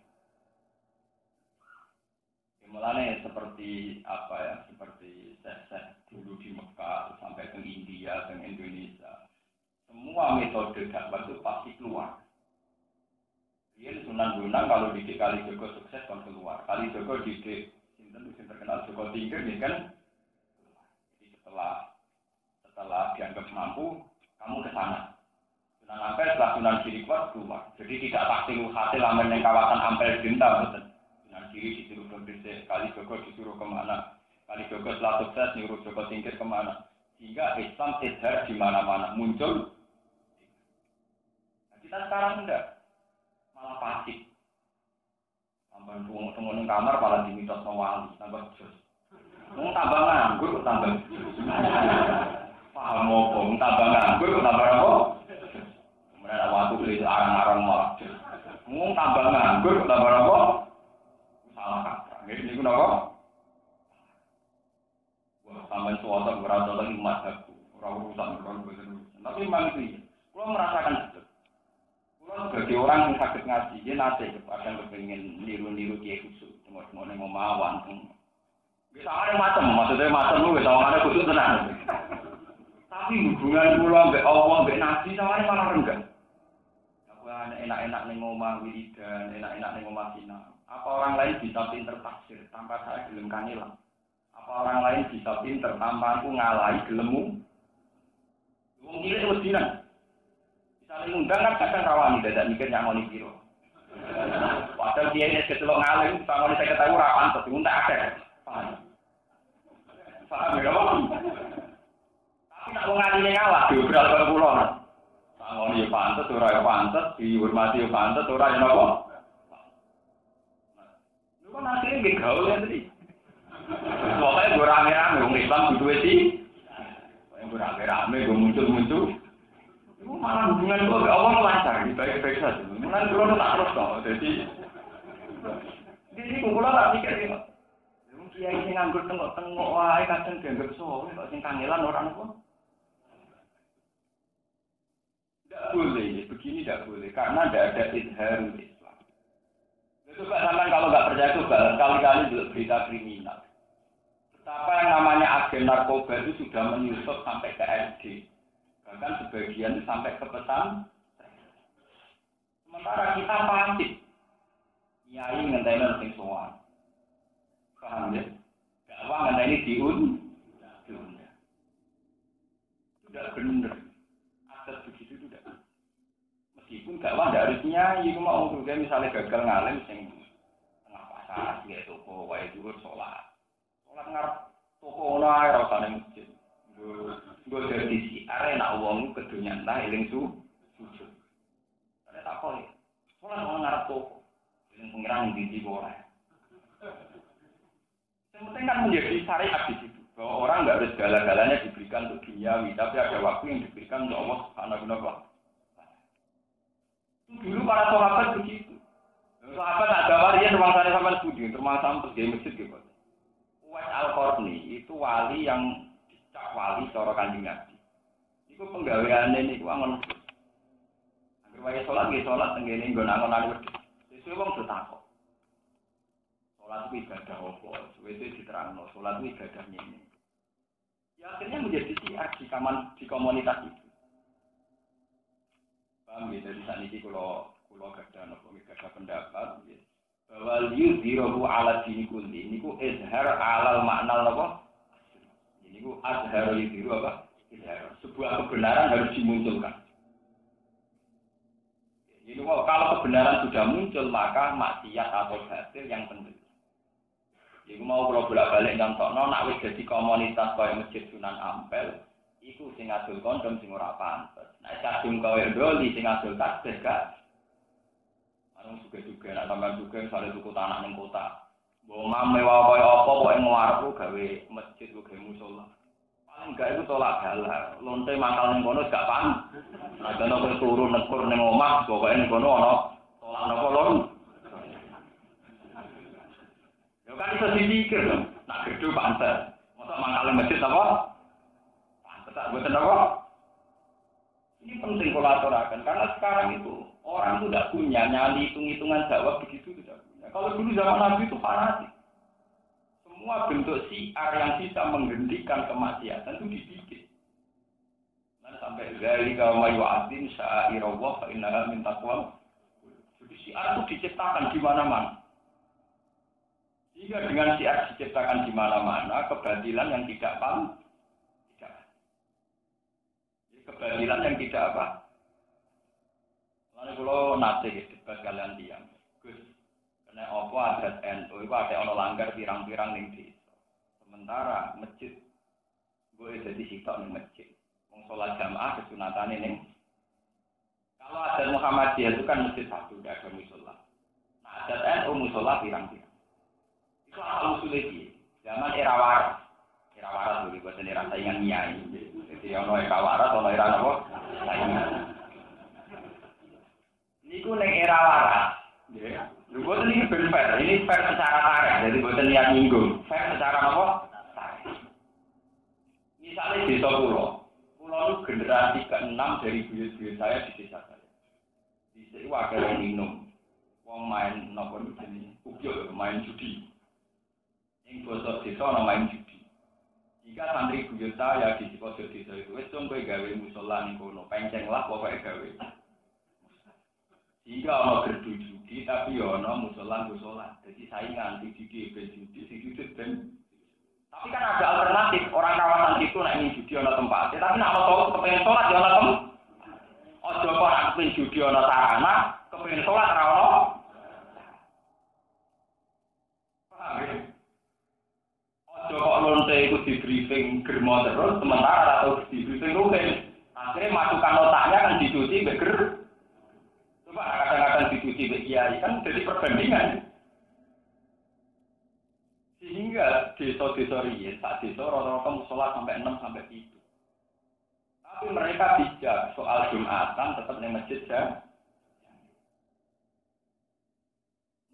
Mulanya seperti apa ya? Seperti saya dulu di Mekah sampai ke India, ke Indonesia. Semua metode dakwah itu pasti keluar. Dia Sunan Bonang kalau didik Kalijogo sukses kan keluar. Kalijogo didik sinten terkenal Joko Tingkir kan. Jadi setelah dianggap mampu, kamu ke sana. Sunan Ampel setelah Sunan Giri kuat keluar. Jadi tidak taktil hasil amen yang kawasan Ampel Dinta, betul. Sunan Giri disuruh ke Gresik, Kalijogo disuruh kemana? Kalijogo setelah sukses nyuruh Joko Tingkir kemana? Sehingga Islam sedar di mana-mana muncul. Nah, kita sekarang enggak, malah pasif. Tambah tunggu kamar malah dimitos wali, tambah jos. Mau tambah nganggur, tambah. Paham apa? Tambah nganggur, tambah apa? Kemudian ada waktu beli arang-arang malah. Mau tambah nganggur, tambah apa? Salah kata. Ini kenapa? Wah, sampai suatu berada lagi mazhabku. Orang urusan. Tapi memang itu. Kalau merasakan itu. Kalau sebagai orang yang sakit ngaji, dia nanti kadang kepingin niru-niru kiai khusus. Tengok-tengok yang mau mawan. Bisa ada macam, maksudnya macam lu, bisa ada khusus tenang. Tapi hubungan pulau mbek Allah mbek Nabi samane malah renggang. Aku enak-enak ning omah wiridan, enak-enak ning omah sinau. Apa orang lain bisa pinter tafsir tanpa saya gelem kanilang? Apa orang lain bisa pinter tanpa aku ngalahi gelemu? Wong cilik wedinan. Bisa ngundang kan kadang rawani dadak mikir nyangoni piro. Padahal dia ini kecelok ngalim, sangoni saya ketahui ora pantes, untek akeh. Paham ya, Pak? Tapi nak wong nganine ngalah diobral karo kula. Sangoni ya pantes, ora ya pantes, dihormati ya pantes, ora ya napa? Kok akhirnya nggih gaul ya tadi. Pokoknya gue rame-rame wong Islam kudu sih. Pokoknya gue rame-rame gue muncul-muncul. Itu malah hubungan gue Allah lancar, baik-baik saja. Mulai dulu tak terus kok. Jadi kula tak pikir iki. Wong kiai sing nganggur tengok-tengok wae kadang dianggap sowe kok sing kangelan orang apa. Tidak boleh, begini tidak boleh karena tidak ada izharul Islam. Coba sampean kalau nggak percaya coba kali-kali juga berita kriminal. Betapa yang namanya agen narkoba itu sudah menyusup sampai ke SD. Bahkan sebagian sampai ke pesan. Sementara kita pasif. Nyai ngenteni sing sowan. Paham ya? Dakwah ngenteni diundang. Tidak benar. Asal begitu tidak. Meskipun dakwah tidak harus nyai, itu mau juga misalnya gagal ngalim sing tengah pasar, ya toko, wae dhuwur salat. Salat ngarep toko ono ae rasane masjid. Nggo dadi siar nek wong kedonyan ta eling sujud. Ada tak kok. Salat ngarep toko. Yang pengiran di ora. Yang penting kan menjadi syariat di situ. Bahwa orang nggak harus segala-galanya diberikan untuk duniawi, tapi ada waktu yang diberikan untuk Allah Subhanahu wa Ta'ala. Dulu para sahabat begitu. Sahabat ada warian ruang sana sampai studi, termasuk sampai di masjid gitu. Uwais Al-Qarni itu wali yang dicap wali seorang Kanjeng Nabi. Itu penggaweane niku angon. Angger wae salat nggih salat tengene nggon angon-angon wedhus. Sesuk wong ditakok. Salat itu ibadah apa? Wis diterangno, salat itu ibadah ini. Ya akhirnya menjadi syiar di komunitas itu. Paham ya, dari saat ini kalau gadah pendapat ya. Bahwa yudhiruhu ala dini kulli niku izhar alal makna apa? Niku azhar yudhiru apa? Izhar. Sebuah kebenaran harus dimunculkan. Jadi kalau kebenaran sudah muncul maka maksiat atau batil yang penting. Iku mau kula bolak-balik nyontokno nek wis dadi komunitas kaya Masjid Sunan Ampel, iku sing adol kondom sing ora pantes. Nek kadung kaya doli sing adol tasbih gak. Anu juga nek sampean juga sare tuku tanah ning kota. Mbok mame wae kaya apa pokoke ngarepku gawe masjid gawe musala. Paling gak iku tolak dalan. Lonte mangkal ning kono gak paham. Nek ana kowe turu nekur ning omah pokoke ning kono ana tolak napa lon. Kan iso dipikir dong, nak gedhe pantes. Mosok mangkale masjid apa? Pantes tak mboten apa? Ini penting kalau aturakan karena sekarang itu orang itu tidak punya nyali hitung-hitungan dakwah begitu tidak punya. Kalau dulu zaman Nabi itu fanatik. Semua bentuk syiar yang bisa menghentikan kemaksiatan itu dibikin. Dan sampai zalika wa yu'azzim sya'irallah fa innaha min taqwa. Jadi syiar itu diciptakan di mana-mana. Jika dengan syiar diciptakan di mana-mana, kebatilan yang tidak paham, tidak. Jadi kebatilan yang tidak apa? Lalu kalau nanti debat kalian diam, Gus, karena apa adat NU itu ada orang langgar pirang-pirang ning desa. Sementara masjid, gue jadi sitok ning masjid, mau sholat jamaah kesunatan ning. Kalau adat Muhammadiyah itu kan masjid satu, tidak ada musola. Nah adat NU musola pirang-pirang. Itu asal usulnya sih. Zaman era waras dulu, bukan era saingan nyai. Jadi ono era waras, ono era apa? Saingan. Ini ku neng era waras. Lu bukan ini fair. Ini fair secara tarikh. Jadi bukan niat nyinggung. Fair secara apa? Tarikh. Misalnya desa pulau itu generasi ke-6 dari buyut-buyut saya di desa saya. Di sini wakil yang minum, wong main nopo ini, ubyul main judi. Yang bosok desa ana main judi. Jika santri buyut saya di pojok desa itu wis kowe gawe musala ning kono, penceng lah pokoke gawe. Jika ana gerdu judi tapi ya ana musala. Jadi saingan di judi ben judi sing judi ben. Tapi kan ada alternatif, orang kawasan itu nek ning judi ana tempatnya, tapi nek ana kepengin salat ya ana tempat. Aja kok nek kepengin judi ana sarana, kepengin salat ora ana. Paham ya? Kok lonte itu di briefing germo terus, sementara atau di briefing rutin. Akhirnya masukan otaknya kan dicuci beger. Coba kadang-kadang dicuci kiai kan jadi perbandingan. Enggak, desa-desa riyen, sak desa rata-rata musola sampai 6 sampai 7. Tapi mereka bijak soal Jumatan tetap di masjid ya.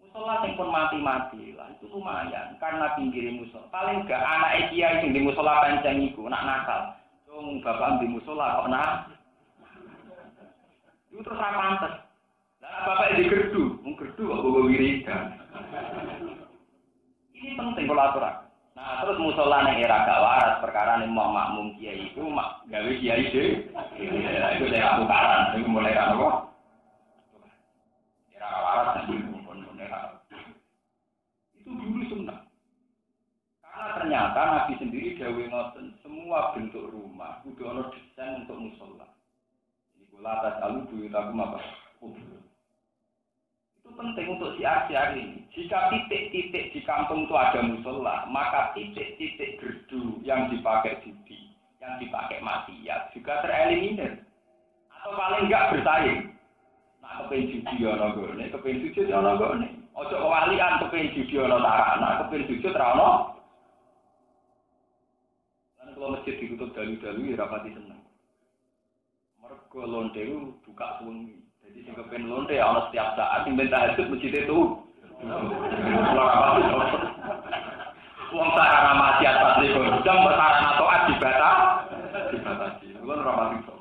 Musola yang pun mati-mati lah, itu lumayan karena pinggir musola. Paling enggak anak kiai sing di musola pancen iku nak nakal. Wong bapak di musola kok nak. Itu terus ra pantes. Lah bapak di gerdu, wong gerdu kok bawa wiridan. Ini penting kalau aturan. Nah, terus musola ning era gak waras perkara ning makmum kiai itu gawe kiai dhewe. Itu saya tukaran, itu mulai kan apa? Era waras itu dulu sunnah. Karena ternyata Nabi sendiri dawuh ngoten, semua bentuk rumah kudu ana desain untuk musola. Iku latas alu buyutakum apa? Itu penting untuk siar-siar ini. Jika titik-titik di kampung itu ada musola, maka titik-titik gerdu yang dipakai judi, yang dipakai maksiat juga tereliminir. Atau paling enggak bersaing. Nah, kepen judi ana gone, kepen sujud ana gone. Ojo kewalian kepen judi ana sarana, kepen sujud ra ono. Lan kalau masjid ditutup dalu-dalu ya rapati seneng. Mergo lonte buka suwengi. Jadi sing kepen lonte ana setiap saat sing ben tahajud masjid itu. Wong sarana maksiat pasti jam sarana taat dibatasi. Kulo ora pati iso.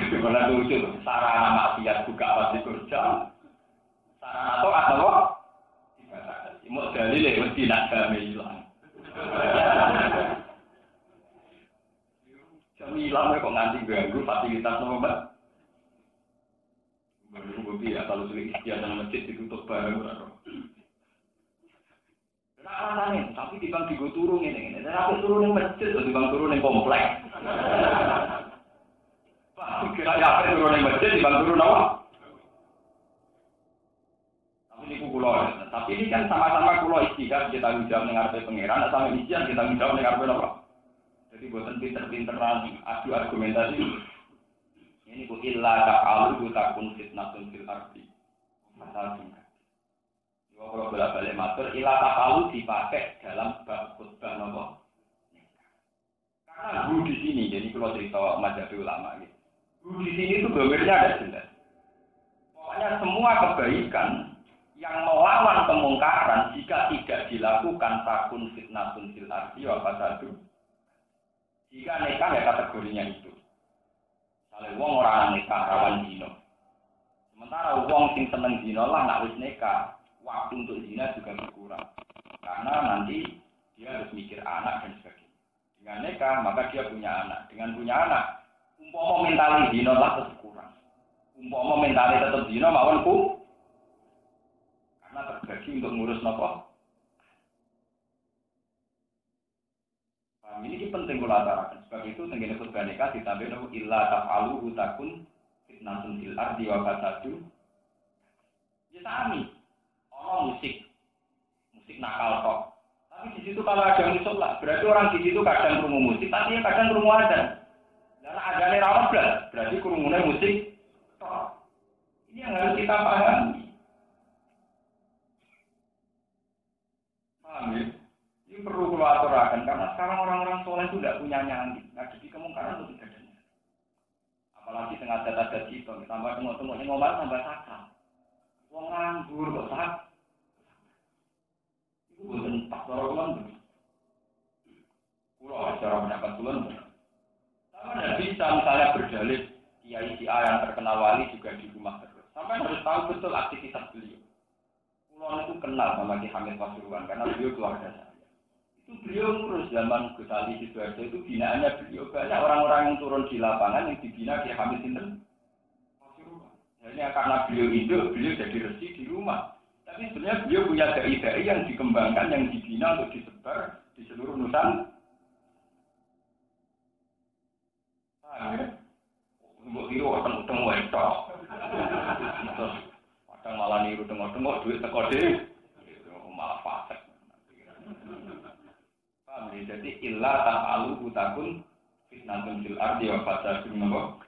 Gimana lucu loh, sarana maksiat buka pasti kerja. Sarana taat apa? Dibatasi. Mau dalile mesti nak game ilang. Jam ilang kok nganti ganggu fasilitas nopo, Mbak? Baru gue ya kalau sulit istiadat masjid ditutup bareng orang. Nah, tapi di bang digo turun ini. Tapi turun yang masjid, di bang turun yang komplek. Pak, kira apa turun yang masjid, di bang turun apa? Tapi ini pulau. Tapi ini kan sama-sama pulau istiqat kita menjawab dengan arti pangeran, sama istian kita menjawab dengan arti apa? Jadi buatan pinter-pinteran adu argumentasi. Ini ku illa ta'alu takun fitnatun fil ardi. Masalah singkat. Kalau bolak-balik matur, illa ta'alu dipakai dalam bab khutbah nopo. Karena guru di sini, jadi kalau cerita mazhab ulama gitu. Guru di sini itu domirnya ada jelas. Pokoknya semua kebaikan yang melawan kemungkaran jika tidak dilakukan takun fitnatun fil ardi wa fasadu. Jika nikah ya kategorinya itu. Kalau wong orang nikah rawan zina. Sementara wong sing seneng zina lah nak wis nikah, waktu untuk zina juga berkurang. Karena nanti dia harus mikir anak dan sebagainya. Dengan nikah maka dia punya anak. Dengan punya anak, umpama mentali zina lah terus kurang. Umpama mentali tetap zina mawon ku. Karena terbagi untuk ngurus napa. Ini penting kalau atarakan. Sebab itu tenggine khutbah nikah ditambah nama illa taf'alu takun fitnatun fil ardi wa fasadu. Ya sami. Musik nakal kok. Tapi di situ kalau ada musola, berarti orang di situ kadang krungu musik, tapi kadang krungu adzan. Dan adzane ra ono berarti krungune musik. Ini yang harus kita pahami. Paham ya? Ini perlu kalau aturakan karena sekarang orang-orang soleh itu tidak punya nyali. Nah, jadi kemungkinan itu tidak ada. Apalagi tengah data kita, tambah tengok-tengok yang ngomong tambah sakit. Wong nganggur kok sakit. Itu bukan tak orang pulau cara pendapat pulau. Sama tidak bisa misalnya berdalih kiai si A yang terkenal wali juga di rumah terus. Sampai harus tahu betul aktivitas beliau. Pulau itu kenal sama Ki Hamid Pasuruan karena beliau keluarga saya. Itu beliau ngurus zaman Gus Ali Sidoarjo itu binaannya beliau. Banyak orang-orang yang turun di lapangan yang dibina Ki Hamid Sinten Pasuruan. Hanya karena beliau hidup, beliau jadi resi di rumah. Tapi sebenarnya beliau punya dai-dai yang dikembangkan, yang dibina untuk disebar di seluruh Nusantara. Mbok kira utang-utang wae tok. Kadang malah niru tengok-tengok duit teko dhewe. Malah fasik. Paham ya? Jadi illa ta'alu takun fitnatun fil ardi wa fasadun napa?